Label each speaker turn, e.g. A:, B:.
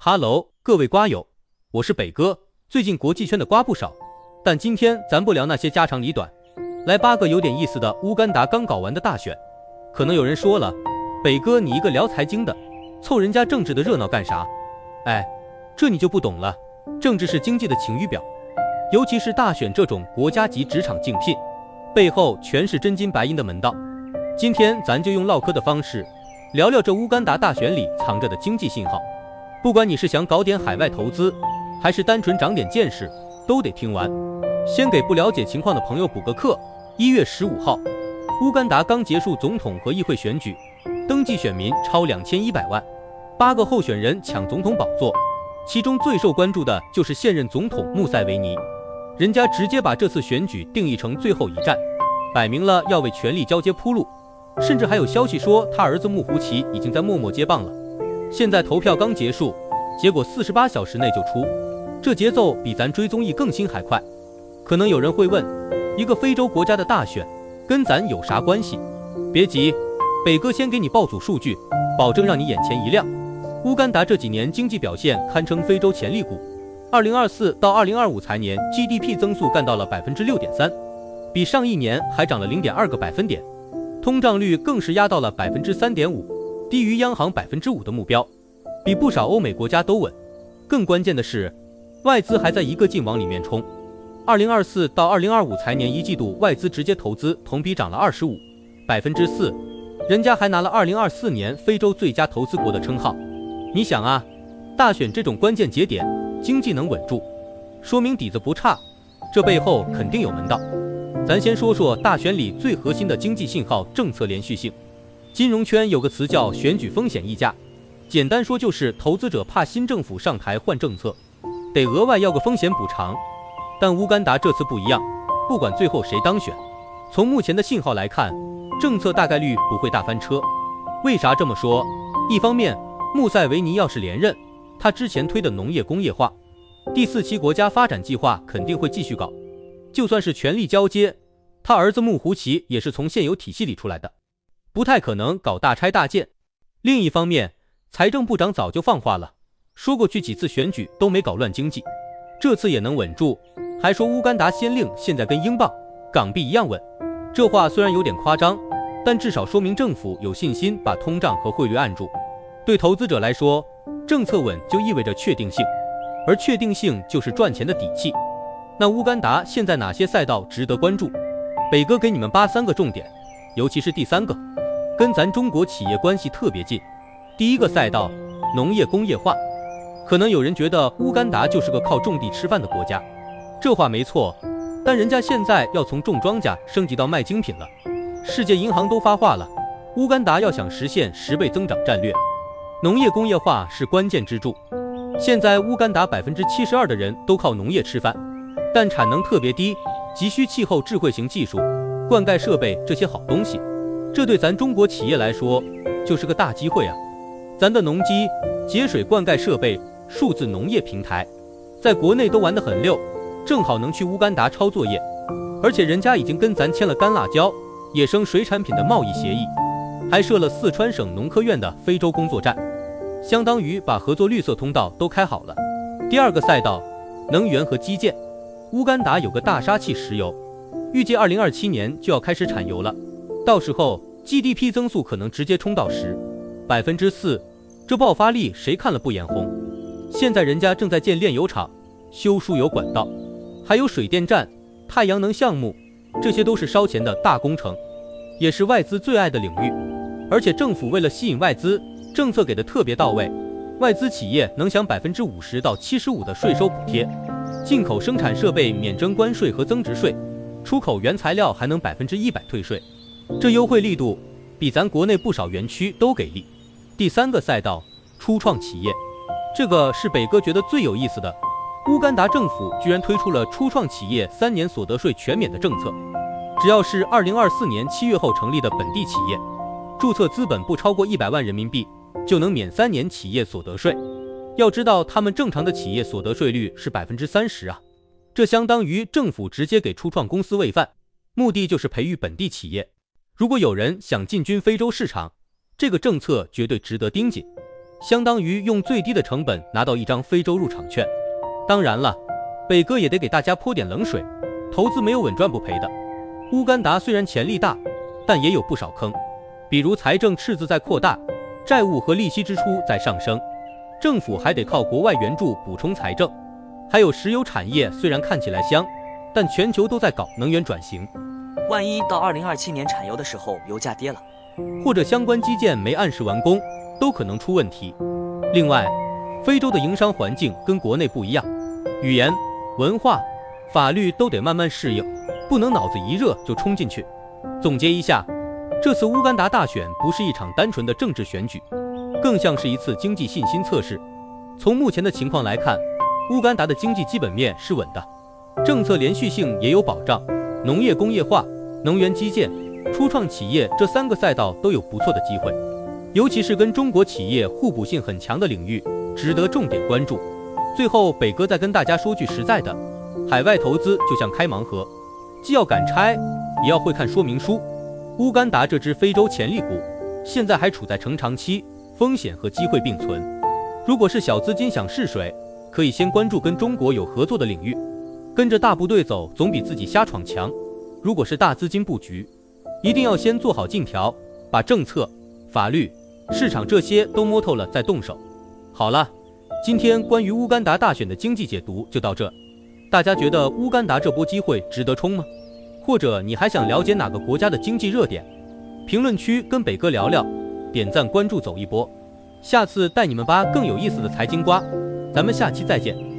A: 哈喽，各位瓜友，我是北哥。最近国际圈的瓜不少，但今天咱不聊那些家长里短，来8个有点意思的乌干达刚搞完的大选。可能有人说了，北哥你一个聊财经的，凑人家政治的热闹干啥？哎，这你就不懂了，政治是经济的晴雨表，尤其是大选这种国家级职场竞聘，背后全是真金白银的门道。今天咱就用唠嗑的方式，聊聊这乌干达大选里藏着的经济信号。不管你是想搞点海外投资，还是单纯长点见识，都得听完。先给不了解情况的朋友补个课。1月15号，乌干达刚结束总统和议会选举，登记选民超2100万，8个候选人抢总统宝座，其中最受关注的就是现任总统穆塞维尼。人家直接把这次选举定义成最后一战，摆明了要为权力交接铺路，甚至还有消息说他儿子穆胡奇已经在默默接棒了。现在投票刚结束，结果48小时内就出，这节奏比咱追综艺更新还快。可能有人会问，一个非洲国家的大选跟咱有啥关系？别急，北哥先给你报组数据，保证让你眼前一亮。乌干达这几年经济表现堪称非洲潜力股，2024到2025财年 GDP 增速干到了 6.3%， 比上一年还涨了 0.2个百分点，通胀率更是压到了 3.5%，低于央行 5% 的目标，比不少欧美国家都稳。更关键的是，外资还在一个劲往里面冲。2024到2025财年一季度外资直接投资同比涨了 25%，人家还拿了2024年非洲最佳投资国的称号。你想啊，大选这种关键节点，经济能稳住，说明底子不差，这背后肯定有门道。咱先说说大选里最核心的经济信号——政策连续性。金融圈有个词叫选举风险溢价，简单说就是投资者怕新政府上台换政策，得额外要个风险补偿。但乌干达这次不一样，不管最后谁当选，从目前的信号来看，政策大概率不会大翻车。为啥这么说？一方面，穆塞维尼要是连任，他之前推的农业工业化、第4期国家发展计划肯定会继续搞，就算是权力交接，他儿子穆胡奇也是从现有体系里出来的，不太可能搞大拆大建。另一方面，财政部长早就放话了，说过去几次选举都没搞乱经济，这次也能稳住，还说乌干达先令现在跟英镑、港币一样稳。这话虽然有点夸张，但至少说明政府有信心把通胀和汇率按住。对投资者来说，政策稳就意味着确定性，而确定性就是赚钱的底气。那乌干达现在哪些赛道值得关注？北哥给你们扒3个重点，尤其是第3个，跟咱中国企业关系特别近。第一个赛道，农业工业化。可能有人觉得乌干达就是个靠种地吃饭的国家，这话没错，但人家现在要从种庄稼升级到卖精品了。世界银行都发话了，乌干达要想实现10倍增长战略，农业工业化是关键支柱。现在乌干达 72% 的人都靠农业吃饭，但产能特别低，急需气候智慧型技术、灌溉设备这些好东西，这对咱中国企业来说就是个大机会啊！咱的农机、节水灌溉设备、数字农业平台，在国内都玩得很溜，正好能去乌干达抄作业。而且人家已经跟咱签了干辣椒、野生水产品的贸易协议，还设了四川省农科院的非洲工作站，相当于把合作绿色通道都开好了。第2个赛道，能源和基建。乌干达有个大杀器石油，预计2027年就要开始产油了，到时候 GDP 增速可能直接冲到4%，这爆发力谁看了不眼红？现在人家正在建炼油厂、修输油管道，还有水电站、太阳能项目，这些都是烧钱的大工程，也是外资最爱的领域。而且政府为了吸引外资，政策给的特别到位，外资企业能享 50%到75%的税收补贴，进口生产设备免征关税和增值税，出口原材料还能100%退税，这优惠力度比咱国内不少园区都给力。第3个赛道，初创企业，这个是北哥觉得最有意思的。乌干达政府居然推出了初创企业3年所得税全免的政策，只要是2024年7月后成立的本地企业，注册资本不超过100万人民币，就能免3年企业所得税。要知道他们正常的企业所得税率是 30% 啊，这相当于政府直接给初创公司喂饭，目的就是培育本地企业。如果有人想进军非洲市场，这个政策绝对值得盯紧。相当于用最低的成本拿到一张非洲入场券。当然了，北哥也得给大家泼点冷水，投资没有稳赚不赔的。乌干达虽然潜力大，但也有不少坑，比如财政赤字在扩大，债务和利息支出在上升，政府还得靠国外援助补充财政。还有石油产业虽然看起来香，但全球都在搞能源转型，
B: 万一到2027年产油的时候油价跌了，
A: 或者相关基建没按时完工，都可能出问题。另外，非洲的营商环境跟国内不一样，语言、文化、法律都得慢慢适应，不能脑子一热就冲进去。总结一下，这次乌干达大选不是一场单纯的政治选举，更像是一次经济信心测试。从目前的情况来看，乌干达的经济基本面是稳的，政策连续性也有保障，农业工业化、能源基建、初创企业这3个赛道都有不错的机会，尤其是跟中国企业互补性很强的领域，值得重点关注。最后，北哥再跟大家说句实在的，海外投资就像开盲盒，既要敢拆，也要会看说明书。乌干达这只非洲潜力股，现在还处在成长期，风险和机会并存。如果是小资金想试水，可以先关注跟中国有合作的领域，跟着大部队走总比自己瞎闯强。如果是大资金布局，一定要先做好尽调，把政策、法律、市场这些都摸透了再动手。好了，今天关于乌干达大选的经济解读就到这。大家觉得乌干达这波机会值得冲吗？或者你还想了解哪个国家的经济热点？评论区跟北哥聊聊，点赞关注走一波，下次带你们扒更有意思的财经瓜。咱们下期再见。